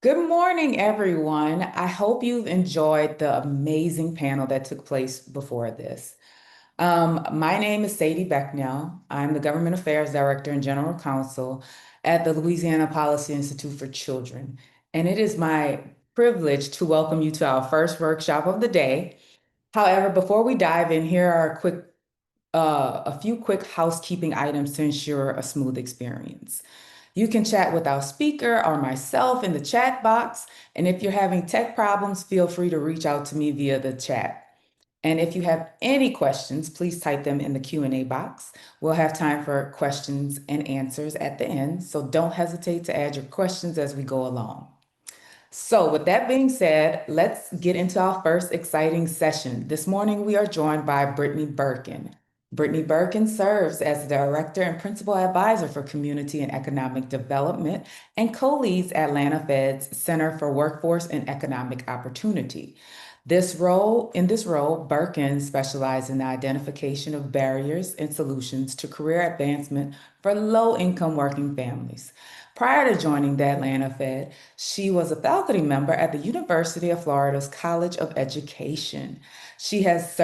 Good morning, everyone. I hope you've enjoyed the amazing panel that took place before this. My name is Sadie Becknell. I'm the Government Affairs Director and General Counsel at the Louisiana Policy Institute for Children. And it is my privilege to welcome you to our first workshop of the day. However, before we dive in, here are a few quick housekeeping items to ensure a smooth experience. You can chat with our speaker or myself in the chat box. And if you're having tech problems, feel free to reach out to me via the chat. And if you have any questions, please type them in the Q&A box. We'll have time for questions and answers at the end, so don't hesitate to add your questions as we go along. So with that being said, let's get into our first exciting session. This morning, we are joined by Brittany Birkin. Brittany Birkin serves as the Director and Principal Advisor for Community and Economic Development and co-leads Atlanta Fed's Center for Workforce and Economic Opportunity. In this role, Birkin specializes in the identification of barriers and solutions to career advancement for low-income working families. Prior to joining the Atlanta Fed, she was a faculty member at the University of Florida's College of Education. She has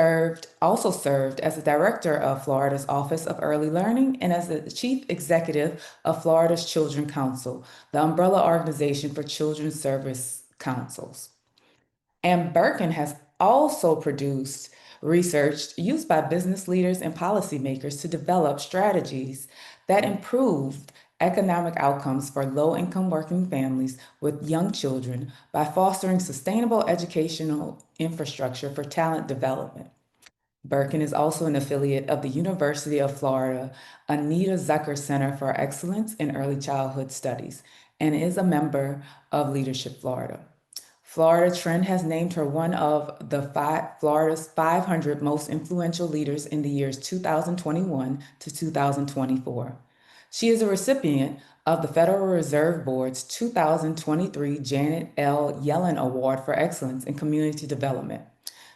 also served as the director of Florida's Office of Early Learning and as the chief executive of Florida's Children's Council, the umbrella organization for children's service councils. And Birkin has also produced research used by business leaders and policymakers to develop strategies that improve economic outcomes for low-income working families with young children by fostering sustainable educational infrastructure for talent development. Birkin is also an affiliate of the University of Florida Anita Zucker Center for Excellence in Early Childhood Studies and is a member of Leadership Florida. Florida Trend has named her one of Florida's 500 most influential leaders in the years 2021 to 2024. She is a recipient of the Federal Reserve Board's 2023 Janet L. Yellen Award for Excellence in Community Development.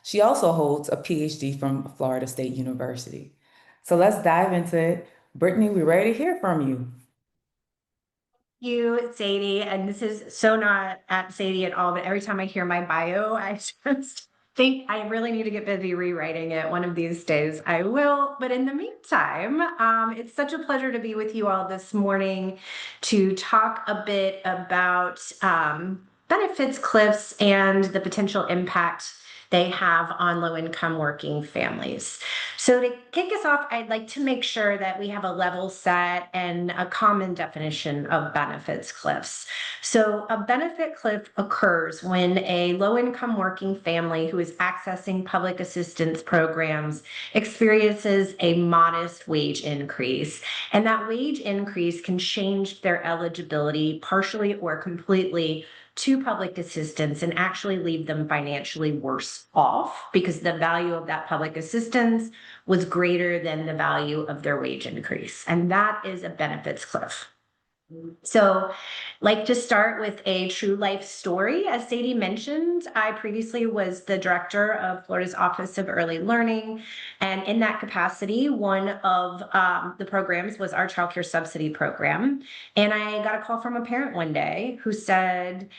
She also holds a PhD from Florida State University. So let's dive into it. Brittany, we're ready to hear from you. You, Sadie, and this is so not at Sadie at all, but every time I hear my bio, I just think I really need to get busy rewriting it. One of these days I will. But in the meantime, it's such a pleasure to be with you all this morning to talk a bit about benefits cliffs and the potential impact they have on low-income working families. So to kick us off, I'd like to make sure that we have a level set and a common definition of benefits cliffs. So a benefit cliff occurs when a low-income working family who is accessing public assistance programs experiences a modest wage increase. And that wage increase can change their eligibility partially or completely to public assistance and actually leave them financially worse off because the value of that public assistance was greater than the value of their wage increase. And that is a benefits cliff. So, like to start with a true life story. As Sadie mentioned, I previously was the director of Florida's Office of Early Learning. And in that capacity, one of the programs was our childcare subsidy program. And I got a call from a parent one day who said,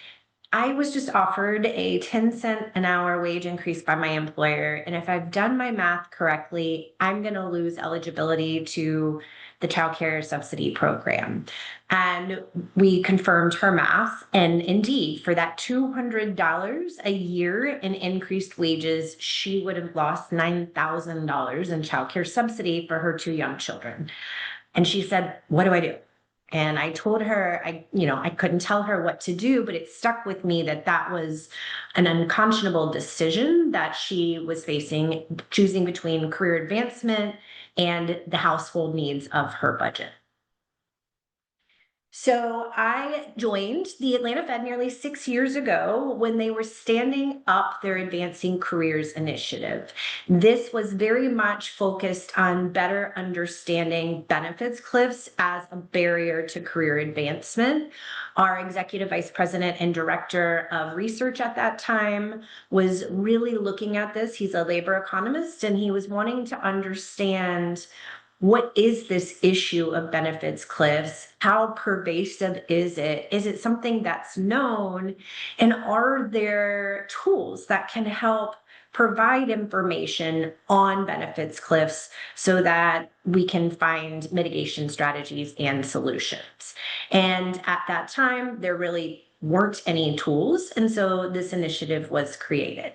I was just offered a 10-cent an hour wage increase by my employer. And if I've done my math correctly, I'm going to lose eligibility to the childcare subsidy program. And we confirmed her math. And indeed, for that $200 a year in increased wages, she would have lost $9,000 in childcare subsidy for her two young children. And she said, what do I do? And I told her, I couldn't tell her what to do, but it stuck with me that that was an unconscionable decision that she was facing, choosing between career advancement and the household needs of her budget. So I joined the Atlanta Fed nearly 6 years ago when they were standing up their Advancing Careers Initiative. This was very much focused on better understanding benefits cliffs as a barrier to career advancement. Our executive vice president and director of research at that time was really looking at this. He's a labor economist, and he was wanting to understand what is this issue of benefits cliffs? How pervasive is it? Is it something that's known? And are there tools that can help provide information on benefits cliffs so that we can find mitigation strategies and solutions? And at that time, there really weren't any tools. And so this initiative was created.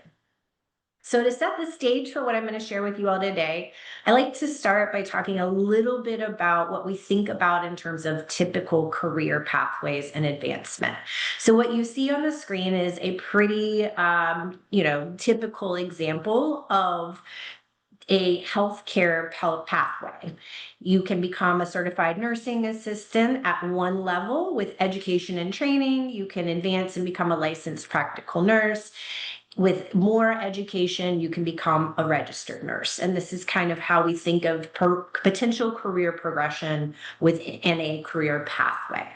So, to set the stage for what I'm going to share with you all today, I like to start by talking a little bit about what we think about in terms of typical career pathways and advancement. So, what you see on the screen is a pretty, typical example of a healthcare pathway. You can become a certified nursing assistant at one level with education and training. You can advance and become a licensed practical nurse. With more education, you can become a registered nurse. And this is kind of how we think of potential career progression within a career pathway.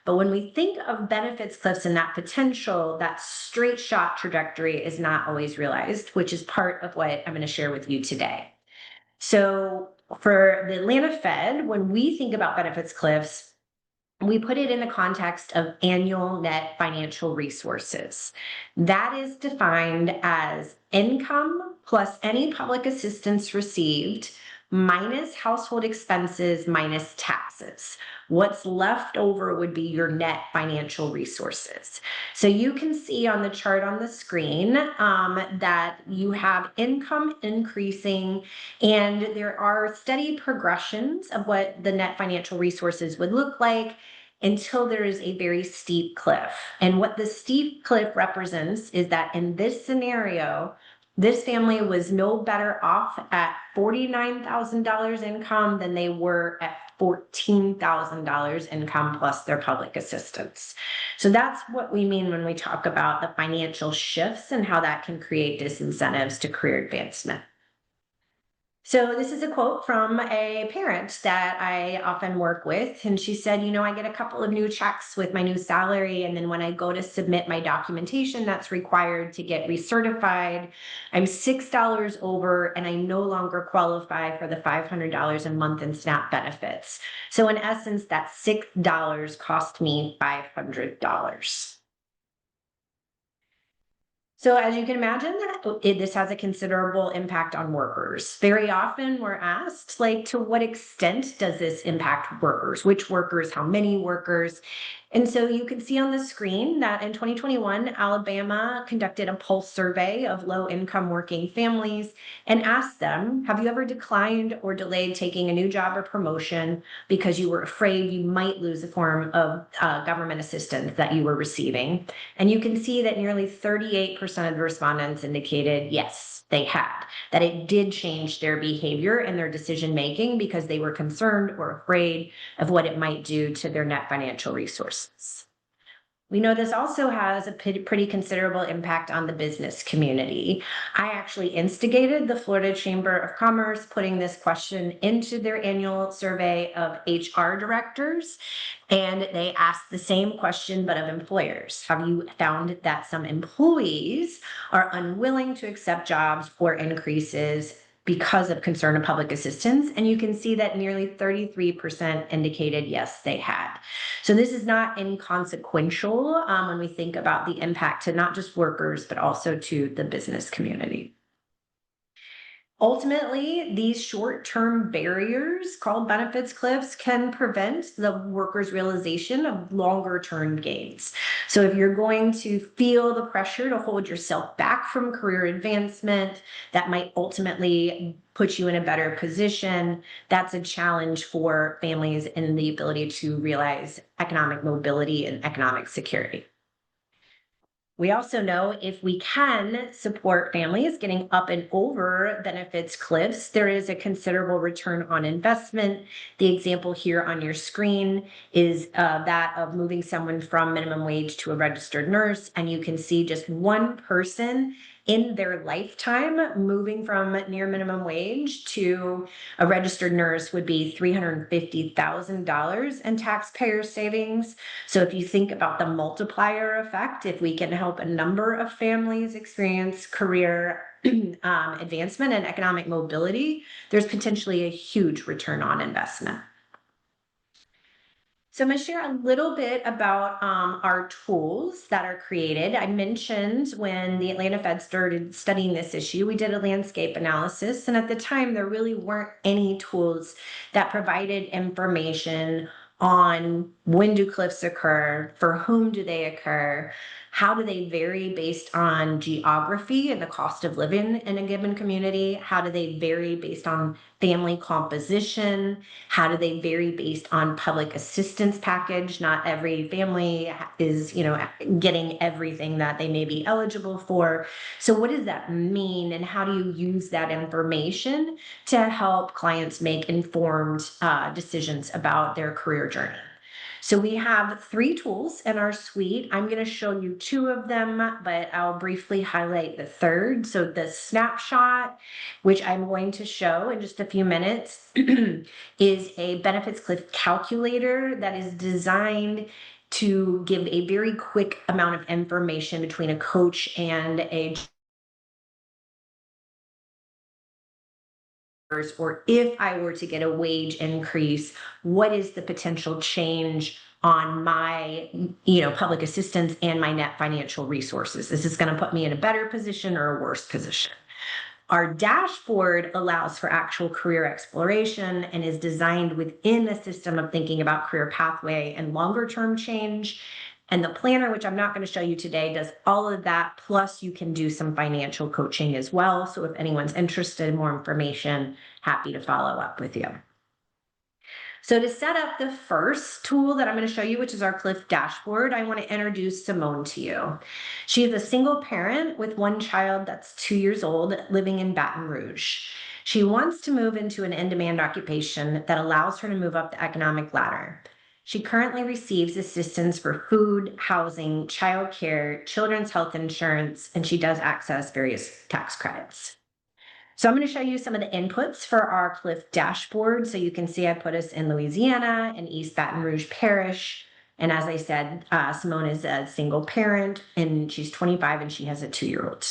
But when we think of benefits cliffs and that potential, that straight shot trajectory is not always realized, which is part of what I'm going to share with you today. So, for the Atlanta Fed, when we think about benefits cliffs, we put it in the context of annual net financial resources. That is defined as income plus any public assistance received minus household expenses minus taxes. What's left over would be your net financial resources. So you can see on the chart on the screen that you have income increasing, and there are steady progressions of what the net financial resources would look like until there is a very steep cliff. And what the steep cliff represents is that in this scenario, this family was no better off at $49,000 income than they were at $14,000 income plus their public assistance. So that's what we mean when we talk about the financial shifts and how that can create disincentives to career advancement. So this is a quote from a parent that I often work with. And she said, I get a couple of new checks with my new salary. And then when I go to submit my documentation that's required to get recertified, I'm $6 over and I no longer qualify for the $500 a month in SNAP benefits. So in essence, that $6 cost me $500. So as you can imagine, this has a considerable impact on workers. Very often we're asked, like, to what extent does this impact workers? Which workers? How many workers? And so you can see on the screen that in 2021, Alabama conducted a pulse survey of low-income working families and asked them, have you ever declined or delayed taking a new job or promotion because you were afraid you might lose a form of government assistance that you were receiving? And you can see that nearly 38% of the respondents indicated yes, they had, that it did change their behavior and their decision making because they were concerned or afraid of what it might do to their net financial resources. We know this also has a pretty considerable impact on the business community. I actually instigated the Florida Chamber of Commerce putting this question into their annual survey of HR directors. And they asked the same question, but of employers. Have you found that some employees are unwilling to accept jobs or increases because of concern of public assistance? And you can see that nearly 33% indicated yes, they had. So this is not inconsequential when we think about the impact to not just workers, but also to the business community. Ultimately, these short-term barriers called benefits cliffs can prevent the worker's realization of longer-term gains. So if you're going to feel the pressure to hold yourself back from career advancement, that might ultimately put you in a better position. That's a challenge for families in the ability to realize economic mobility and economic security. We also know if we can support families getting up and over benefits cliffs, there is a considerable return on investment. The example here on your screen is that of moving someone from minimum wage to a registered nurse. And you can see just one person in their lifetime moving from near minimum wage to a registered nurse would be $350,000 in taxpayer savings. So if you think about the multiplier effect, if we can help a number of families experience career advancement and economic mobility, there's potentially a huge return on investment. So I'm going to share a little bit about our tools that are created. I mentioned when the Atlanta Fed started studying this issue, we did a landscape analysis. And at the time, there really weren't any tools that provided information on when do cliffs occur, for whom do they occur, how do they vary based on geography and the cost of living in a given community, how do they vary based on family composition, how do they vary based on public assistance package? Not every family is, getting everything that they may be eligible for. So what does that mean, and how do you use that information to help clients make informed decisions about their career journey? So we have 3 tools in our suite. I'm going to show you 2 of them, but I'll briefly highlight the third. So the snapshot, which I'm going to show in just a few minutes, is a benefits cliff calculator that is designed to give a very quick amount of information between a coach and a, or if I were to get a wage increase, what is the potential change on my, public assistance and my net financial resources? Is this going to put me in a better position or a worse position? Our dashboard allows for actual career exploration and is designed within a system of thinking about career pathway and longer term change. And the planner, which I'm not going to show you today, does all of that. Plus, you can do some financial coaching as well. So if anyone's interested in more information, happy to follow up with you. So to set up the first tool that I'm going to show you, which is our Cliff dashboard, I want to introduce Simone to you. She is a single parent with 1 child that's 2 years old living in Baton Rouge. She wants to move into an in-demand occupation that allows her to move up the economic ladder. She currently receives assistance for food, housing, childcare, children's health insurance, and she does access various tax credits. So I'm going to show you some of the inputs for our Cliff dashboard. So you can see I put us in Louisiana and East Baton Rouge Parish. And as I said, Simone is a single parent and she's 25 and she has a 2-year-old.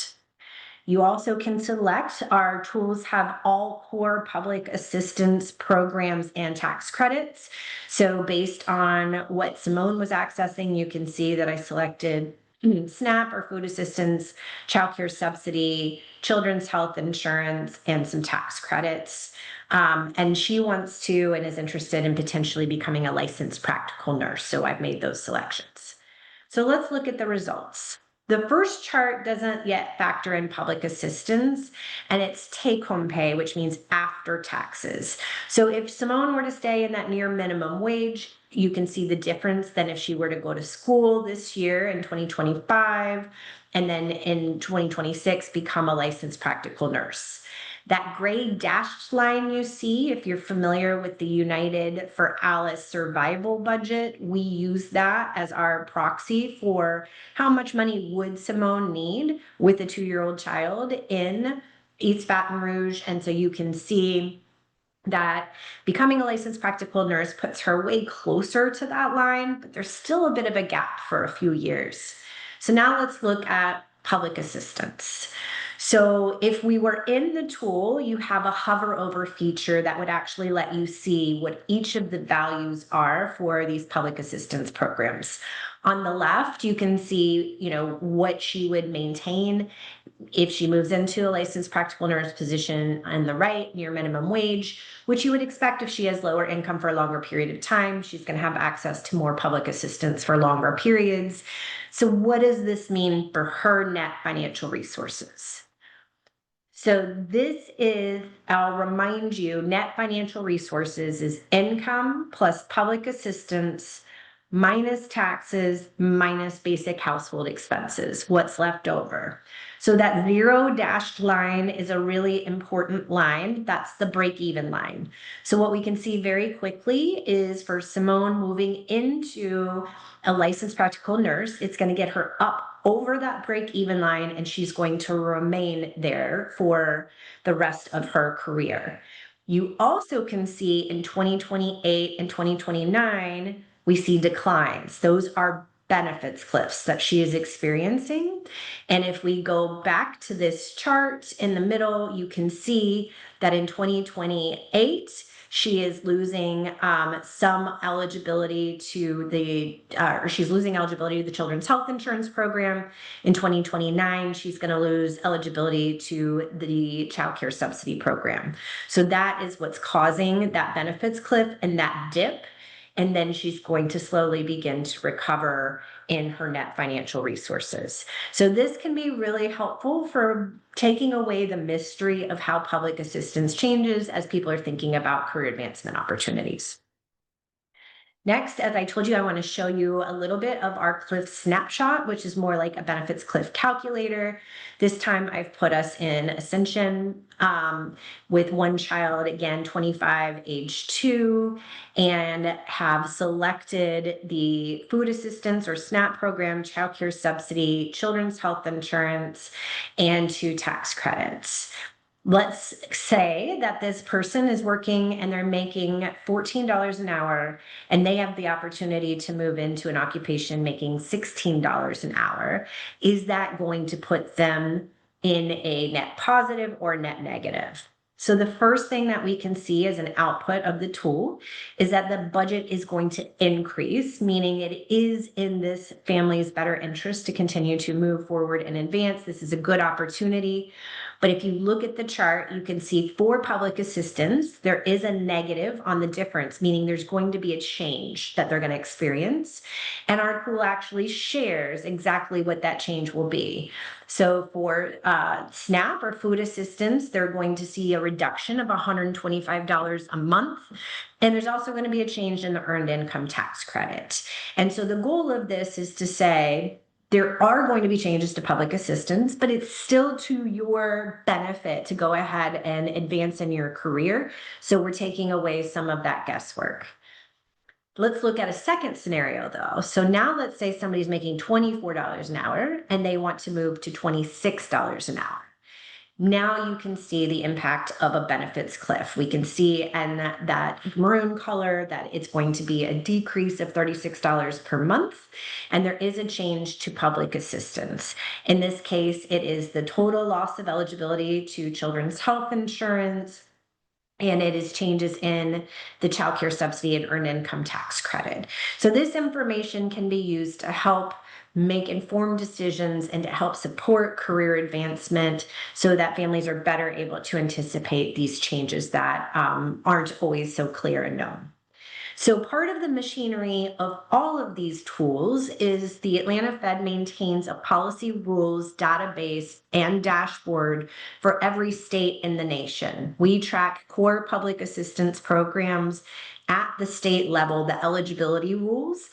You also can select, our tools have all core public assistance programs and tax credits. So based on what Simone was accessing, you can see that I selected SNAP or food assistance, childcare subsidy, children's health insurance, and some tax credits. And she wants to and is interested in potentially becoming a licensed practical nurse. So I've made those selections. So let's look at the results. The first chart doesn't yet factor in public assistance, and it's take-home pay, which means after taxes. So if Simone were to stay in that near minimum wage, you can see the difference than if she were to go to school this year in 2025, and then in 2026 become a licensed practical nurse. That gray dashed line you see, if you're familiar with the United for Alice survival budget, we use that as our proxy for how much money would Simone need with a 2-year-old child in East Baton Rouge. And so you can see that becoming a licensed practical nurse puts her way closer to that line, but there's still a bit of a gap for a few years. So now let's look at public assistance. So if we were in the tool, you have a hover over feature that would actually let you see what each of the values are for these public assistance programs. On the left, you can see, what she would maintain if she moves into a licensed practical nurse position. On the right, near minimum wage, which you would expect if she has lower income for a longer period of time, she's going to have access to more public assistance for longer periods. So what does this mean for her net financial resources? So this is, I'll remind you, net financial resources is income plus public assistance minus taxes minus basic household expenses, what's left over. So that 0 dashed line is a really important line. That's the break-even line. So what we can see very quickly is for Simone moving into a licensed practical nurse, it's going to get her up over that break-even line, and she's going to remain there for the rest of her career. You also can see in 2028 and 2029, we see declines. Those are benefits cliffs that she is experiencing. And if we go back to this chart in the middle, you can see that in 2028, she is losing some eligibility to or she's losing eligibility to the Children's Health Insurance Program. In 2029, she's going to lose eligibility to the Child Care Subsidy Program. So that is what's causing that benefits cliff and that dip. And then she's going to slowly begin to recover in her net financial resources. So this can be really helpful for taking away the mystery of how public assistance changes as people are thinking about career advancement opportunities. Next, as I told you, I want to show you a little bit of our cliff snapshot, which is more like a benefits cliff calculator. This time I've put us in Ascension with one child, again, 25, age 2, and have selected the food assistance or SNAP program, child care subsidy, children's health insurance, and 2 tax credits. Let's say that this person is working and they're making $14 an hour and they have the opportunity to move into an occupation making $16 an hour. Is that going to put them in a net positive or net negative? So the first thing that we can see as an output of the tool is that the budget is going to increase, meaning it is in this family's better interest to continue to move forward and advance. This is a good opportunity. But if you look at the chart, you can see for public assistance, there is a negative on the difference, meaning there's going to be a change that they're going to experience. And our tool actually shares exactly what that change will be. So for SNAP or food assistance, they're going to see a reduction of $125 a month. And there's also going to be a change in the earned income tax credit. And so the goal of this is to say, there are going to be changes to public assistance, but it's still to your benefit to go ahead and advance in your career. So we're taking away some of that guesswork. Let's look at a second scenario though. So now let's say somebody's making $24 an hour and they want to move to $26 an hour. Now you can see the impact of a benefits cliff. We can see in that maroon color that it's going to be a decrease of $36 per month, and there is a change to public assistance. In this case, it is the total loss of eligibility to children's health insurance, and it is changes in the child care subsidy and earned income tax credit. So this information can be used to help make informed decisions and to help support career advancement so that families are better able to anticipate these changes that aren't always so clear and known. So part of the machinery of all of these tools is the Atlanta Fed maintains a policy rules database and dashboard for every state in the nation. We track core public assistance programs at the state level, the eligibility rules,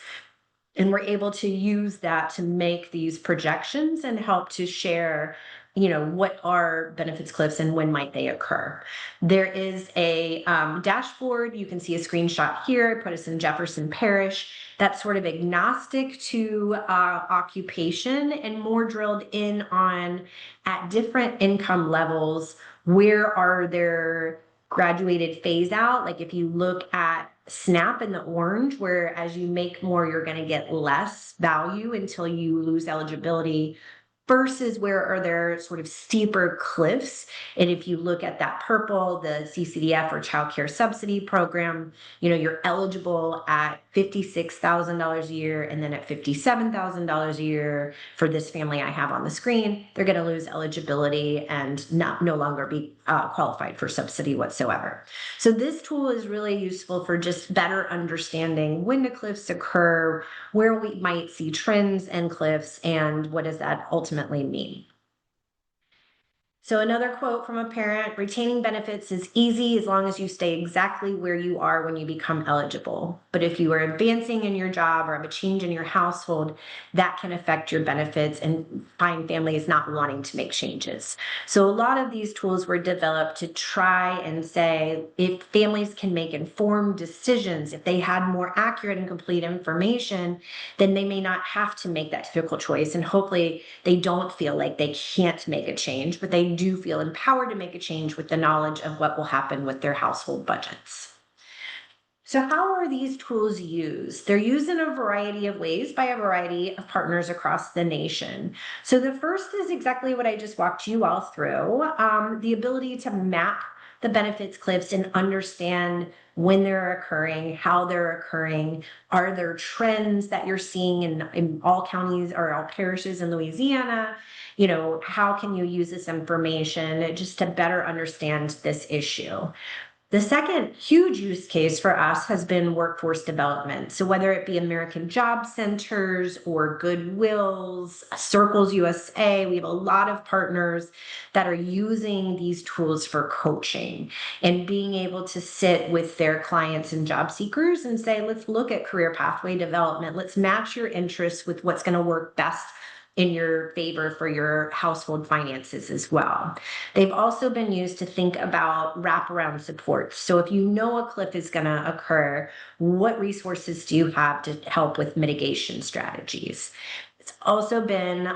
and we're able to use that to make these projections and help to share what are benefits cliffs and when might they occur. There is a dashboard. You can see a screenshot here. I put us in Jefferson Parish. That's sort of agnostic to occupation and more drilled in on at different income levels, where are there graduated phase out. Like if you look at SNAP in the orange, where as you make more, you're going to get less value until you lose eligibility, versus where are there sort of steeper cliffs. And if you look at that purple, the CCDF or child care subsidy program, you're eligible at $56,000 a year, and then at $57,000 a year for this family I have on the screen, they're going to lose eligibility and no longer be qualified for subsidy whatsoever. So this tool is really useful for just better understanding when the cliffs occur, where we might see trends and cliffs, and what does that ultimately mean. So another quote from a parent: retaining benefits is easy as long as you stay exactly where you are when you become eligible. But if you are advancing in your job or have a change in your household, that can affect your benefits and find families not wanting to make changes. So a lot of these tools were developed to try and say, if families can make informed decisions, if they had more accurate and complete information, then they may not have to make that difficult choice. And hopefully they don't feel like they can't make a change, but they do feel empowered to make a change with the knowledge of what will happen with their household budgets. So, how are these tools used? They're used in a variety of ways by a variety of partners across the nation. So, the first is exactly what I just walked you all through, the ability to map the benefits cliffs and understand when they're occurring, how they're occurring. Are there trends that you're seeing in all counties or all parishes in Louisiana? How can you use this information just to better understand this issue? The second huge use case for us has been workforce development. So, whether it be American Job Centers or Goodwills, Circles USA, we have a lot of partners that are using these tools for coaching and being able to sit with their clients and job seekers and say, let's look at career pathway development. Let's match your interests with what's going to work best in your favor for your household finances as well. They've also been used to think about wraparound support. So if you know a cliff is going to occur, what resources do you have to help with mitigation strategies? It's also been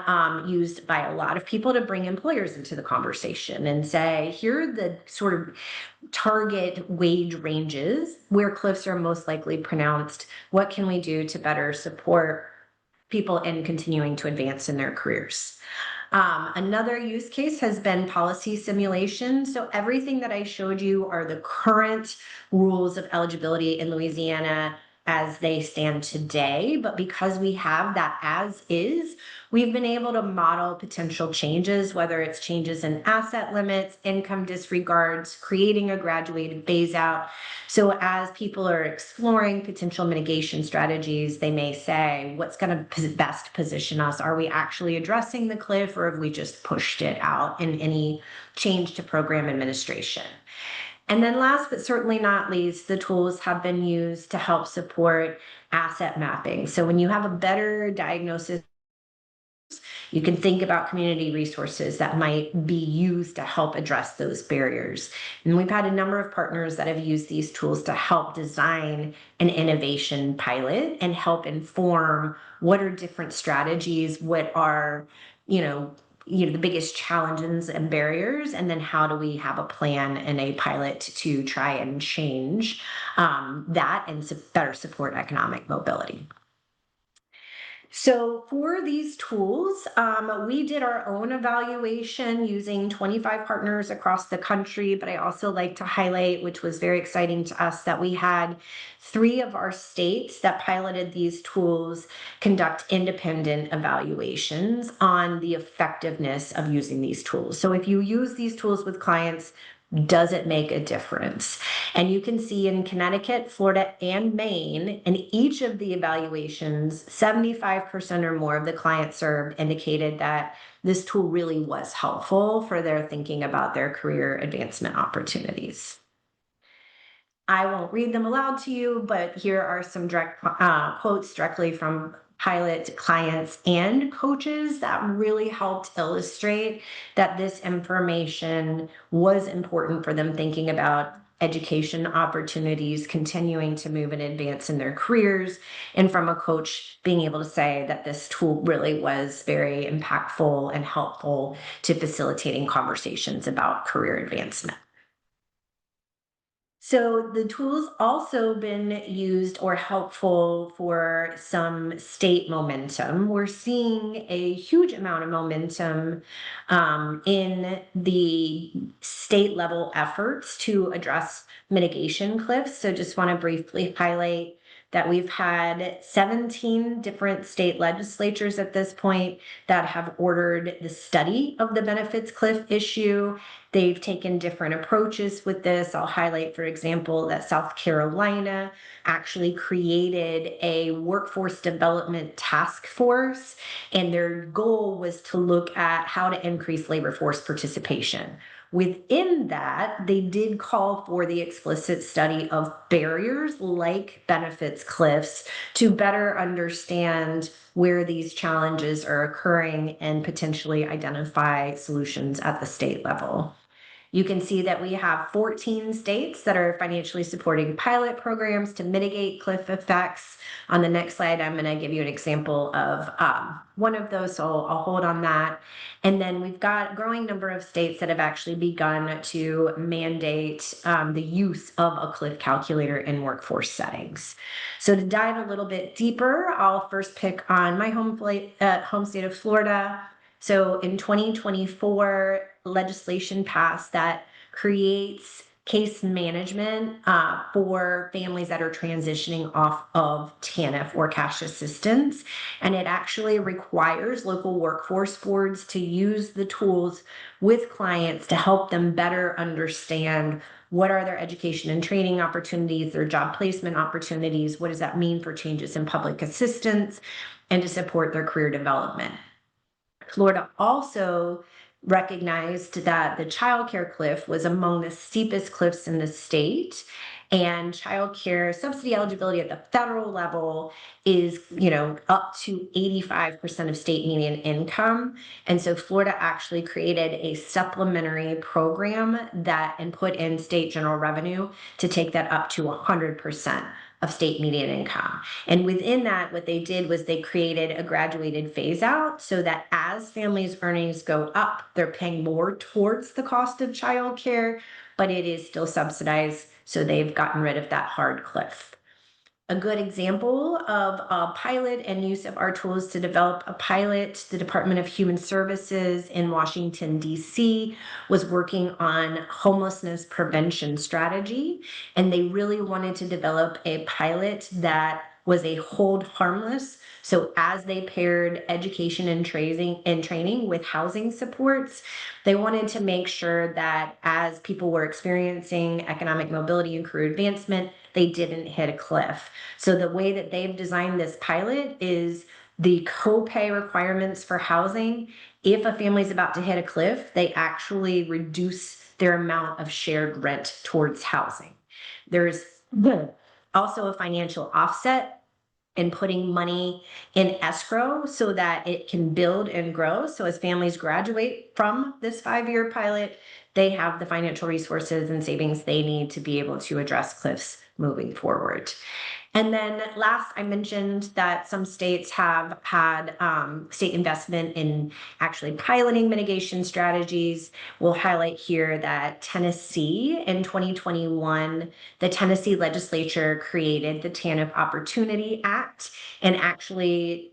used by a lot of people to bring employers into the conversation and say, here are the sort of target wage ranges where cliffs are most likely pronounced. What can we do to better support people in continuing to advance in their careers? Another use case has been policy simulation. So everything that I showed you are the current rules of eligibility in Louisiana as they stand today. But because we have that as is, we've been able to model potential changes, whether it's changes in asset limits, income disregards, creating a graduated phase out. So as people are exploring potential mitigation strategies, they may say, what's going to best position us? Are we actually addressing the cliff, or have we just pushed it out in any change to program administration? And then last but certainly not least, the tools have been used to help support asset mapping. So when you have a better diagnosis, you can think about community resources that might be used to help address those barriers. And we've had a number of partners that have used these tools to help design an innovation pilot and help inform what are different strategies, what are, the biggest challenges and barriers, and then how do we have a plan and a pilot to try and change that and better support economic mobility. So for these tools, we did our own evaluation using 25 partners across the country, but I also like to highlight, which was very exciting to us, that we had 3 of our states that piloted these tools conduct independent evaluations on the effectiveness of using these tools. So if you use these tools with clients, does it make a difference? And you can see in Connecticut, Florida, and Maine, in each of the evaluations, 75% or more of the clients served indicated that this tool really was helpful for their thinking about their career advancement opportunities. I won't read them aloud to you, but here are some direct quotes directly from pilot clients and coaches that really helped illustrate that this information was important for them thinking about education opportunities, continuing to move and advance in their careers, and from a coach being able to say that this tool really was very impactful and helpful to facilitating conversations about career advancement. So the tool's also been used or helpful for some state momentum. We're seeing a huge amount of momentum in the state level efforts to address mitigation cliffs. So just want to briefly highlight that we've had 17 different state legislatures at this point that have ordered the study of the benefits cliff issue. They've taken different approaches with this. I'll highlight, for example, that South Carolina actually created a workforce development task force, and their goal was to look at how to increase labor force participation. Within that, they did call for the explicit study of barriers like benefits cliffs to better understand where these challenges are occurring and potentially identify solutions at the state level. You can see that we have 14 states that are financially supporting pilot programs to mitigate cliff effects. On the next slide, I'm going to give you an example of one of those, so I'll hold on that. And then we've got a growing number of states that have actually begun to mandate the use of a cliff calculator in workforce settings. So to dive a little bit deeper, I'll first pick on my home state of Florida. So in 2024, legislation passed that creates case management for families that are transitioning off of TANF or cash assistance. And it actually requires local workforce boards to use the tools with clients to help them better understand what are their education and training opportunities, their job placement opportunities, what does that mean for changes in public assistance, and to support their career development. Florida also recognized that the childcare cliff was among the steepest cliffs in the state, and childcare subsidy eligibility at the federal level is, up to 85% of state median income. And so Florida actually created a supplementary program and put in state general revenue to take that up to 100% of state median income. And within that, what they did was they created a graduated phase out so that as families' earnings go up, they're paying more towards the cost of childcare, but it is still subsidized. So they've gotten rid of that hard cliff. A good example of a pilot and use of our tools to develop a pilot, the Department of Human Services in Washington, D.C., was working on homelessness prevention strategy. And they really wanted to develop a pilot that was a hold harmless. So as they paired education and training with housing supports, they wanted to make sure that as people were experiencing economic mobility and career advancement, they didn't hit a cliff. So the way that they've designed this pilot is the copay requirements for housing. If a family is about to hit a cliff, they actually reduce their amount of shared rent towards housing. There's also a financial offset and putting money in escrow so that it can build and grow. So as families graduate from this 5-year pilot, they have the financial resources and savings they need to be able to address cliffs moving forward. And then last, I mentioned that some states have had state investment in actually piloting mitigation strategies. We'll highlight here that Tennessee in 2021, the Tennessee legislature created the TANF Opportunity Act and actually,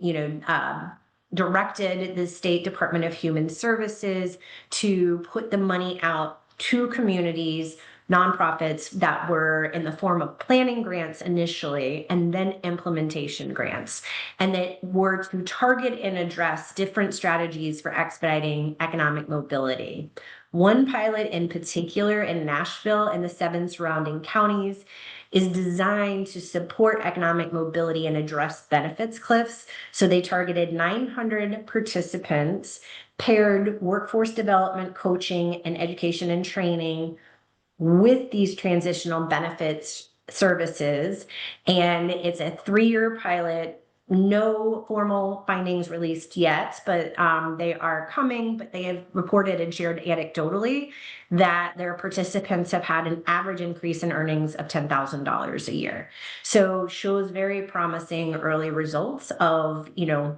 directed the State Department of Human Services to put the money out to communities, nonprofits that were in the form of planning grants initially and then implementation grants, and that were to target and address different strategies for expediting economic mobility. One pilot in particular in Nashville and the 7 surrounding counties is designed to support economic mobility and address benefits cliffs. So they targeted 900 participants, paired workforce development, coaching, and education and training with these transitional benefits services. And it's a 3-year pilot. No formal findings released yet, but they are coming. But they have reported and shared anecdotally that their participants have had an average increase in earnings of $10,000 a year. So shows very promising early results of,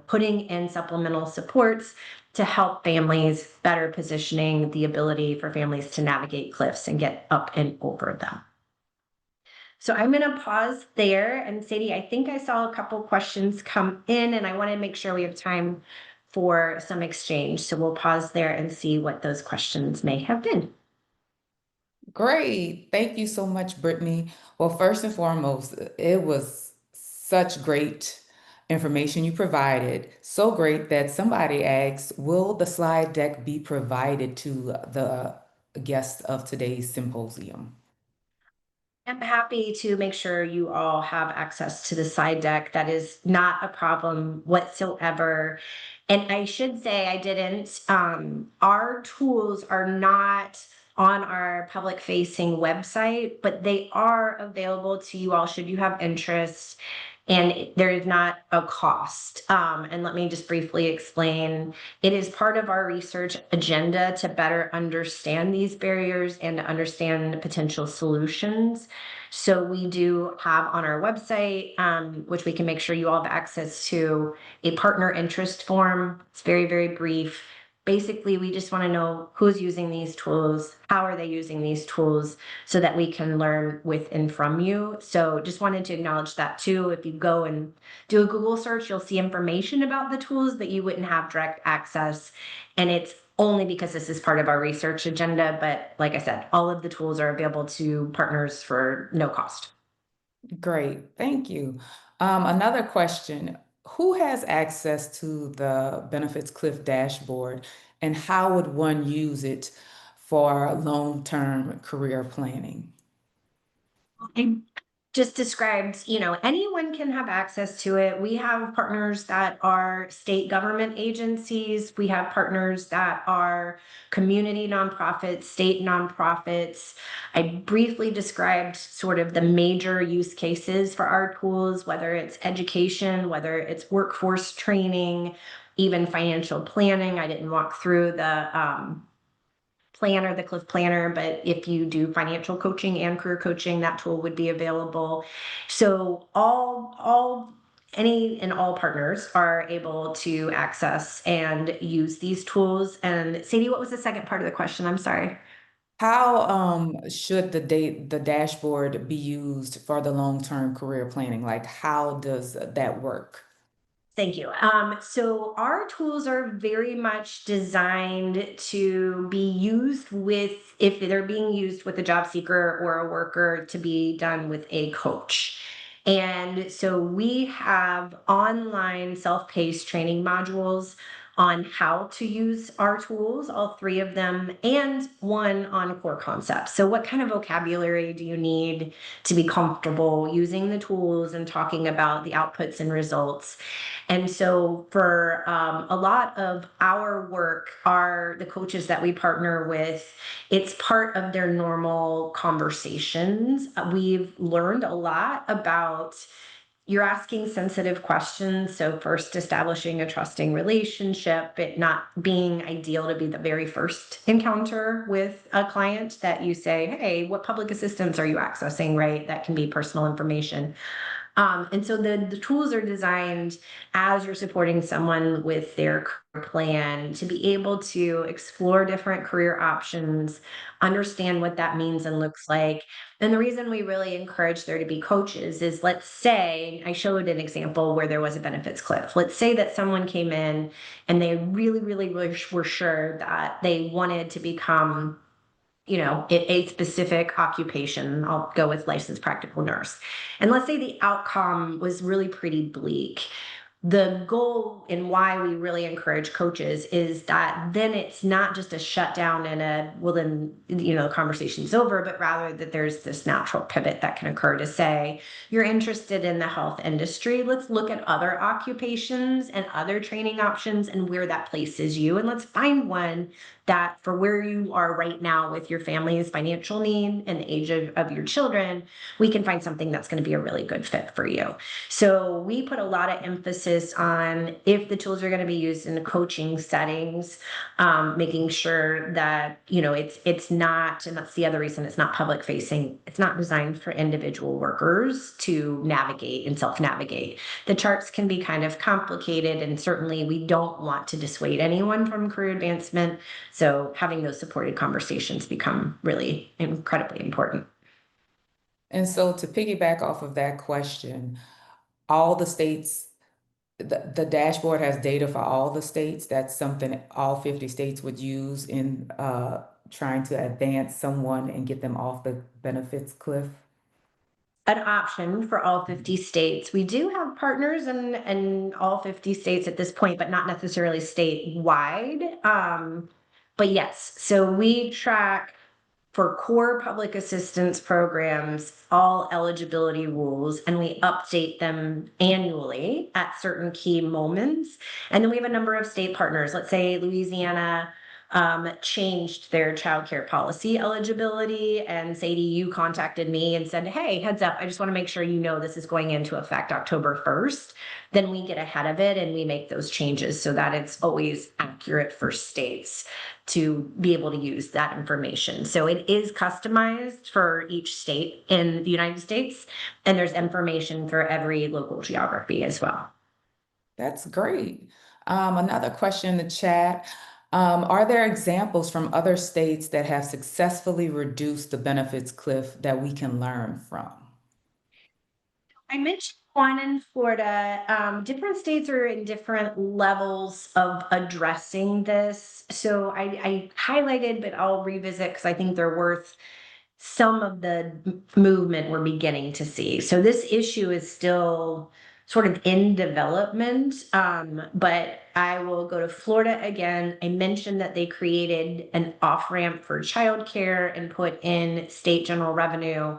putting in supplemental supports to help families, better positioning the ability for families to navigate cliffs and get up and over them. So I'm going to pause there. And Sadie, I think I saw a couple questions come in, and I want to make sure we have time for some exchange. So we'll pause there and see what those questions may have been. Great. Thank you so much, Brittany. Well, first and foremost, it was such great information you provided. So great that somebody asked, will the slide deck be provided to the guests of today's symposium? I'm happy to make sure you all have access to the slide deck. That is not a problem whatsoever. And I should say I didn't, our tools are not on our public facing website, but they are available to you all should you have interest. there is not a cost. And let me just briefly explain. It is part of our research agenda to better understand these barriers and to understand potential solutions. So we do have on our website, which we can make sure you all have access to, a partner interest form. It's very, very brief. Basically, we just want to know who's using these tools, how are they using these tools, so that we can learn with and from you. So just wanted to acknowledge that too. If you go and do a Google search, you'll see information about the tools that you wouldn't have direct access. And it's only because this is part of our research agenda. But like I said, all of the tools are available to partners for no cost. Great, thank you. Another question, who has access to the benefits cliff dashboard and how would one use it for long-term career planning? I just described, anyone can have access to it. We have partners that are state government agencies. We have partners that are community nonprofits, state nonprofits. I briefly described sort of the major use cases for our tools, whether it's education, whether it's workforce training, even financial planning. I didn't walk through the planner, the Cliff Planner, but if you do financial coaching and career coaching, that tool would be available. So any and all partners are able to access and use these tools. And Sadie, what was the second part of the question? I'm sorry. How should the dashboard be used for the long-term career planning? Like, how does that work? Thank you. So our tools are very much designed to be used with, if they're being used with a job seeker or a worker, to be done with a coach. And so we have online self-paced training modules on how to use our tools, all three of them, and one on core concepts. So what kind of vocabulary do you need to be comfortable using the tools and talking about the outputs and results? And so for a lot of our work, are the coaches that we partner with, it's part of their normal conversations. We've learned a lot about, you're asking sensitive questions. So first establishing a trusting relationship, it not being ideal to be the very first encounter with a client that you say, hey, what public assistance are you accessing, right? That can be personal information. And so the tools are designed as you're supporting someone with their career plan to be able to explore different career options, understand what that means and looks like. And the reason we really encourage there to be coaches is, let's say, I showed an example where there was a benefits cliff. Let's say that someone came in and they really, really were sure that they wanted to become, a specific occupation. I'll go with licensed practical nurse. And let's say the outcome was really pretty bleak. The goal and why we really encourage coaches is that then it's not just a shutdown and well, then, the conversation's over, but rather that there's this natural pivot that can occur to say, you're interested in the health industry. Let's look at other occupations and other training options and where that places you. And let's find one that, for where you are right now with your family's financial need and the age of your children, we can find something that's going to be a really good fit for you. So we put a lot of emphasis on, if the tools are going to be used in the coaching settings, making sure that, it's not, and that's the other reason it's not public facing, it's not designed for individual workers to navigate and self-navigate. The charts can be kind of complicated, and certainly we don't want to dissuade anyone from career advancement. So having those supported conversations become really incredibly important. And so to piggyback off of that question, all the states, the dashboard has data for all the states. That's something all 50 states would use in trying to advance someone and get them off the benefits cliff. An option for all 50 states. We do have partners in all 50 states at this point, but not necessarily statewide. But yes, so we track, for core public assistance programs, all eligibility rules, and we update them annually at certain key moments. And then we have a number of state partners. Let's say Louisiana changed their childcare policy eligibility. And Sadie, you contacted me and said, hey, heads up, I just want to make sure you know this is going into effect October 1st. Then we get ahead of it and we make those changes so that it's always accurate for states to be able to use that information. So it is customized for each state in the United States, and there's information for every local geography as well. That's great. Another question in the chat. Are there examples from other states that have successfully reduced the benefits cliff that we can learn from? I mentioned one in Florida. Different states are in different levels of addressing this. So I highlighted, but I'll revisit because I think they're worth some of the movement we're beginning to see. So this issue is still sort of in development, but I will go to Florida again. I mentioned that they created an off ramp for childcare and put in state general revenue.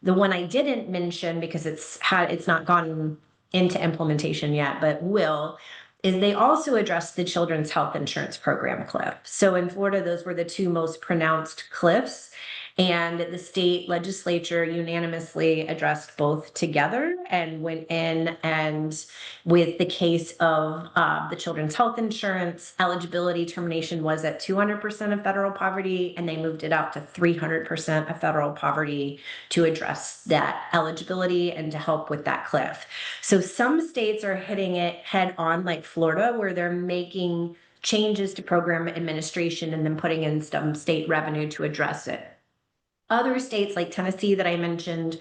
The one I didn't mention because it's not gone into implementation yet, but will, is they also addressed the children's health insurance program cliff. So in Florida, those were the two most pronounced cliffs. And the state legislature unanimously addressed both together and went in and with the case of the children's health insurance eligibility termination was at 200% of federal poverty, and they moved it out to 300% of federal poverty to address that eligibility and to help with that cliff. So some states are hitting it head on, like Florida, where they're making changes to program administration and then putting in some state revenue to address it. Other states like Tennessee that I mentioned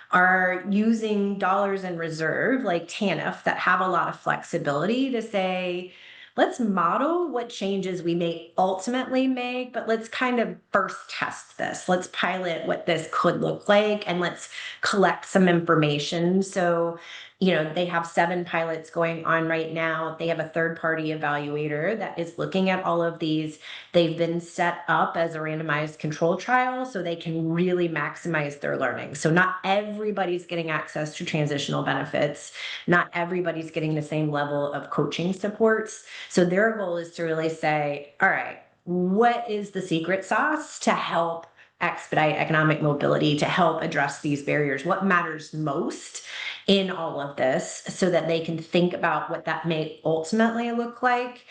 are using dollars in reserve like TANF that have a lot of flexibility to say, let's model what changes we may ultimately make, but let's kind of first test this. Let's pilot what this could look like and let's collect some information. So, they have 7 pilots going on right now. They have a third party evaluator that is looking at all of these. They've been set up as a randomized control trial so they can really maximize their learning. So not everybody's getting access to transitional benefits. Not everybody's getting the same level of coaching supports. So their goal is to really say, all right, what is the secret sauce to help expedite economic mobility, to help address these barriers? What matters most in all of this so that they can think about what that may ultimately look like?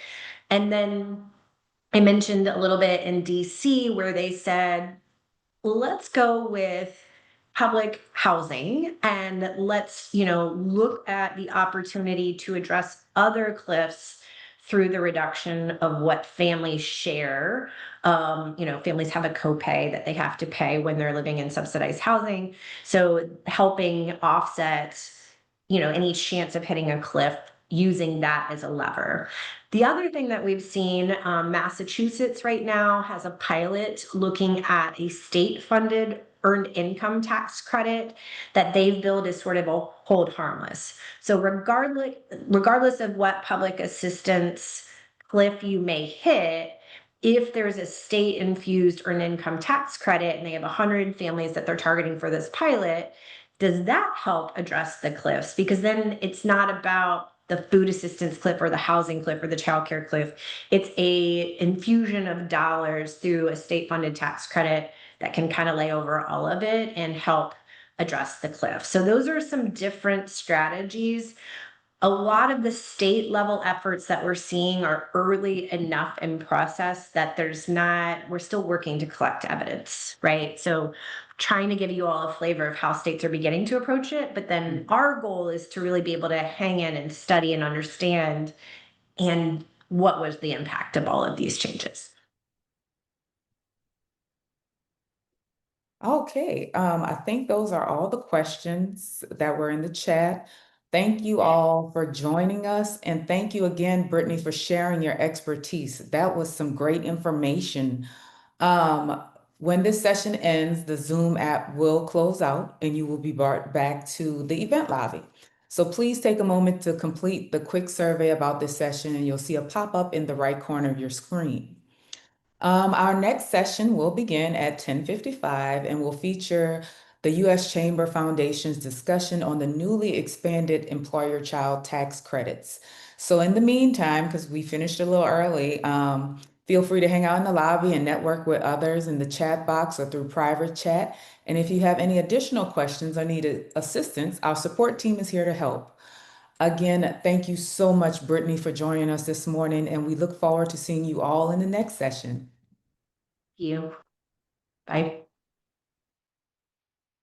And then I mentioned a little bit in DC where they said, let's go with public housing and let's, look at the opportunity to address other cliffs through the reduction of what families share. Families have a copay that they have to pay when they're living in subsidized housing. So helping offset, any chance of hitting a cliff using that as a lever. The other thing that we've seen, Massachusetts right now has a pilot looking at a state-funded earned income tax credit that they've billed as sort of a hold harmless. So regardless of what public assistance cliff you may hit, if there's a state-infused earned income tax credit and they have 100 families that they're targeting for this pilot, does that help address the cliffs? Because then it's not about the food assistance cliff or the housing cliff or the childcare cliff. It's a infusion of dollars through a state funded tax credit that can kind of lay over all of it and help address the cliff. So those are some different strategies. A lot of the state level efforts that we're seeing are early enough in process that we're still working to collect evidence, right? So trying to give you all a flavor of how states are beginning to approach it, but then our goal is to really be able to hang in and study and understand and what was the impact of all of these changes. Okay, I think those are all the questions that were in the chat. Thank you all for joining us, and thank you again, Brittany, for sharing your expertise. That was some great information. Um, when this session ends, the Zoom app will close out and you will be brought back to the event lobby. So please take a moment to complete the quick survey about this session, and you'll see a pop-up in the right corner of your screen. Our next session will begin at 10:55 and will feature the U.S. Chamber Foundation's discussion on the newly expanded employer child tax credits. So in the meantime, because we finished a little early, Feel free to hang out in the lobby and network with others in the chat box or through private chat. And if you have any additional questions or need assistance, our support team is here to help. Again, thank you so much, Brittany, for joining us this morning, and we look forward to seeing you all in the next session. You. Bye.